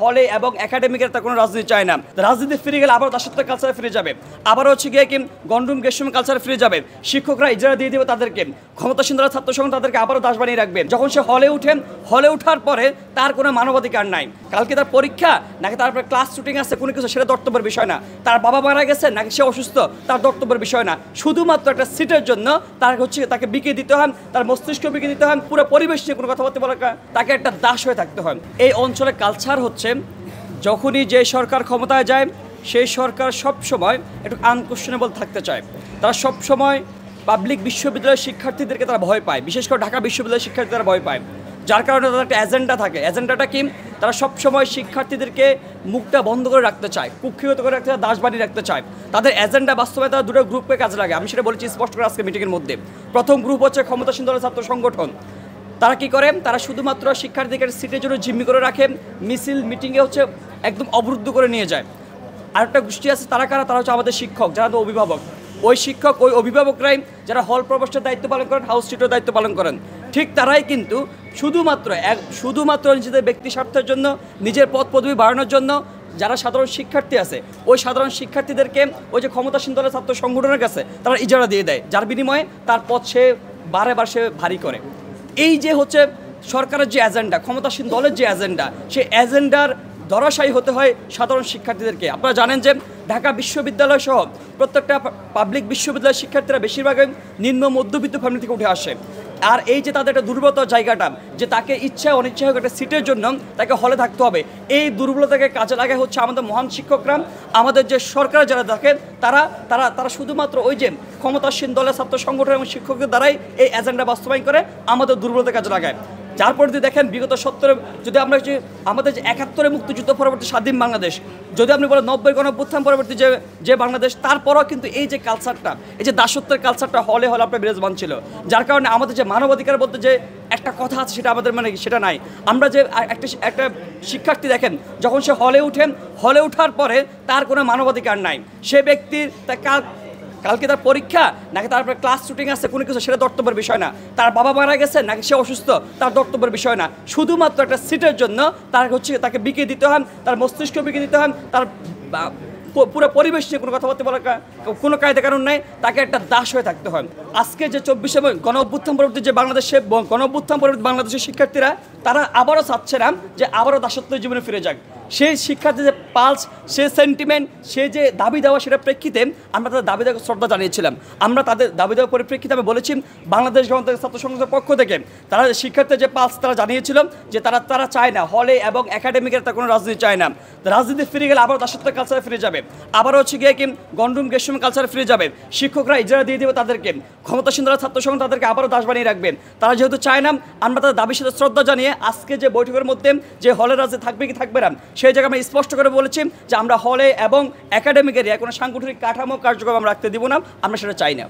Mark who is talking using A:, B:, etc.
A: হলে এবং একাডেমিকের তার কোনো রাজনীতি চায় না। রাজনীতি ফিরে গেলে আবার দাসত্বের কালচারে ফিরে যাবে, আবার হচ্ছে গিয়ে কি গন্ডুম গেস্টুম কালচারে ফিরে যাবে। শিক্ষকরা ইজারা দিয়ে দেবে তাদেরকে, ক্ষমতাসীন দলের ছাত্র সংঘ তাদেরকে আবারও দাস বানিয়ে রাখবে। যখন সে হলে উঠে, হলে ওঠার পরে তার কোনো মানবাধিকার নাই। কালকে তার পরীক্ষা নাকি তারপরে ক্লাস শুটিং আছে কোনো কিছু, সেটা দর্তব্যের বিষয় না। তার বাবা মারা গেছে নাকি সে অসুস্থ, তার দর্তব্যের বিষয় না। শুধুমাত্র একটা সিটের জন্য তাকে বিকিয়ে দিতে হয়, তার মস্তিষ্ক বিকিয়ে দিতে হয়, পুরো পরিবেশ নিয়ে কোনো কথাবার্তা বলা, তাকে একটা দাস হয়ে থাকতে হয়। এই অঞ্চলের কালচার হচ্ছে যখনই যে সরকার ক্ষমতায় যায় সেই সরকার সবসময় একটু আনকোয়েশনেবল থাকতে চায়। তারা সবসময় পাবলিক বিশ্ববিদ্যালয়ের শিক্ষার্থীদেরকে তারা ভয় পায়, বিশেষ করে ঢাকা বিশ্ববিদ্যালয়ের শিক্ষার্থীরা ভয় পায়। যার কারণে তাদের একটা এজেন্ডা থাকে। এজেন্ডাটা কি? তারা সবসময় শিক্ষার্থীদেরকে মুখটা বন্ধ করে রাখতে চায়, কুক্ষিগত করে রাখতে চায়, দাস বানিয়ে রাখতে চায়। তাদের এজেন্ডা বাস্তবায়নে তারা দুটো গ্রুপকে কাজে লাগে। আমি সেটা বলেছি স্পষ্ট করে আজকে মিটিংয়ের মধ্যে। প্রথম গ্রুপ হচ্ছে ক্ষমতাসীন দলের ছাত্র সংগঠন। তারা কি করে? তারা শুধুমাত্র শিক্ষার্থীদের সিটের জন্য জিম্মি করে রাখে, মিছিল মিটিংয়ে হচ্ছে একদম অবরুদ্ধ করে নিয়ে যায়। আরেকটা গোষ্ঠী আছে, তারা কারা? তারা হচ্ছে আমাদের শিক্ষক, যারা তো অভিভাবক। ওই শিক্ষক, ওই অভিভাবকরাই যারা হল প্রবেশের দায়িত্ব পালন করেন, হাউস সিটের দায়িত্ব পালন করেন। ঠিক তারাই কিন্তু শুধুমাত্র নিজেদের ব্যক্তি স্বার্থের জন্য, নিজের পদ পদবি বাড়ানোর জন্য যারা সাধারণ শিক্ষার্থী আছে, ওই সাধারণ শিক্ষার্থীদেরকে ওই যে ক্ষমতাসীন দলের ছাত্র সংগঠনের কাছে তারা ইজারা দিয়ে দেয়, যার বিনিময়ে তার পদ সে বারে ভারী করে। এই যে হচ্ছে সরকারের যে এজেন্ডা, ক্ষমতাসীন দলের যে এজেন্ডা, সেই এজেন্ডার ধরাশায়ী হতে হয় সাধারণ শিক্ষার্থীদেরকে। আপনারা জানেন যে ঢাকা বিশ্ববিদ্যালয় সহ প্রত্যেকটা পাবলিক বিশ্ববিদ্যালয়ের শিক্ষার্থীরা বেশিরভাগই নিম্ন মধ্যবিত্ত ফ্যামিলি থেকে উঠে আসে। আর এই যে তাদের একটা দুর্বলতার জায়গাটা, যে তাকে ইচ্ছা অনিচ্ছা হোক একটা সিটের জন্য তাকে হলে থাকতে হবে, এই দুর্বলতাকে কাজে লাগায় হচ্ছে আমাদের মহান শিক্ষকরা, আমাদের যে সরকার যারা থাকেন তারা তারা তারা শুধুমাত্র ওই যে ক্ষমতাসীন দলের ছাত্র সংগঠন এবং শিক্ষকদের দ্বারাই এই এজেন্ডা বাস্তবায়ন করে আমাদের দুর্বলতা কাজে লাগায়। যার পরে যদি দেখেন বিগত 70 যদি আমরা যে আমাদের যে 71 মুক্তিযুদ্ধ পরবর্তী স্বাধীন বাংলাদেশ, যদি আপনি বলেন 90 গণঅভ্যুত্থান পরবর্তী যে বাংলাদেশ, তারপরও কিন্তু এই যে কালচারটা, এই যে দাসত্বের কালচারটা হলে আপনার বিরাজমান ছিল। যার কারণে আমাদের যে মানবাধিকার বলতে যে একটা কথা আছে, সেটা আমাদের সেটা নাই। আমরা যে একটা শিক্ষার্থী দেখেন, যখন সে হলে ওঠার পরে তার কোনো মানবাধিকার নাই। সে ব্যক্তির কালকে তার পরীক্ষা নাকি তারপরে ক্লাস শুটিং আছে কোনো কিছু, সেটা দর্তব্যের বিষয় না। তার বাবা মারা গেছে নাকি সে অসুস্থ, তার দর্তব্যের বিষয় না। শুধুমাত্র একটা সিটের জন্য তাকে বিকিয়ে দিতে হয়, তার মস্তিষ্ক বিকিয়ে দিতে হয়, তার পুরো পরিবেশ নিয়ে কোনো কথাবার্তা বলার কোনো কায়দা কারণ নেই, তাকে একটা দাস হয়ে থাকতে হয়। আজকে যে 24 গণঅভ্যুত্থান পরবর্তী যে বাংলাদেশের শিক্ষার্থীরা, তারা আবারও চাচ্ছে না যে আবারও দাসত্ব জীবনে ফিরে যাক। সেই শিক্ষার্থী যে পালস, সে সেন্টিমেন্ট, সে যে দাবি দেওয়া, সেটা প্রেক্ষিতে আমরা তাদের দাবি দেওয়ার শ্রদ্ধা জানিয়েছিলাম। আমরা তাদের দাবি দেওয়ার পরিপ্রেক্ষিতে আমি বলেছি, বাংলাদেশ গণতান্ত্রিক ছাত্র সংসদের পক্ষ থেকে তারা শিক্ষার্থীর যে পালস, তারা জানিয়েছিল যে তারা চায় না হলে এবং একাডেমিকের তার কোনো রাজনীতি চায় না। রাজনীতি ফিরে গেলে আবার দাসত্বের কালচারে ফিরে যাবে, আবার হচ্ছে গিয়ে কি গন্ডুম গেস্টুম কালচারে ফিরে যাবে। শিক্ষকরা ইজারা দিয়ে দেবে তাদেরকে, ক্ষমতাসীন দলের ছাত্র সংঘ তাদেরকে আবারও দাস বানিয়ে রাখবেন। তারা যেহেতু চায় না, আমরা তাদের দাবির সাথে শ্রদ্ধা জানিয়ে আজকে যে বৈঠকের মধ্যে যে হলের রাজনীতি থাকবে কি থাকবে না, সেই জায়গায় আমরা স্পষ্ট করে বলেছি যে আমরা হলে এবং একাডেমিকের কোনো সাংগঠনিক কাঠামো কার্যক্রম আমরা রাখতে দিব না, আমরা সেটা চাই না।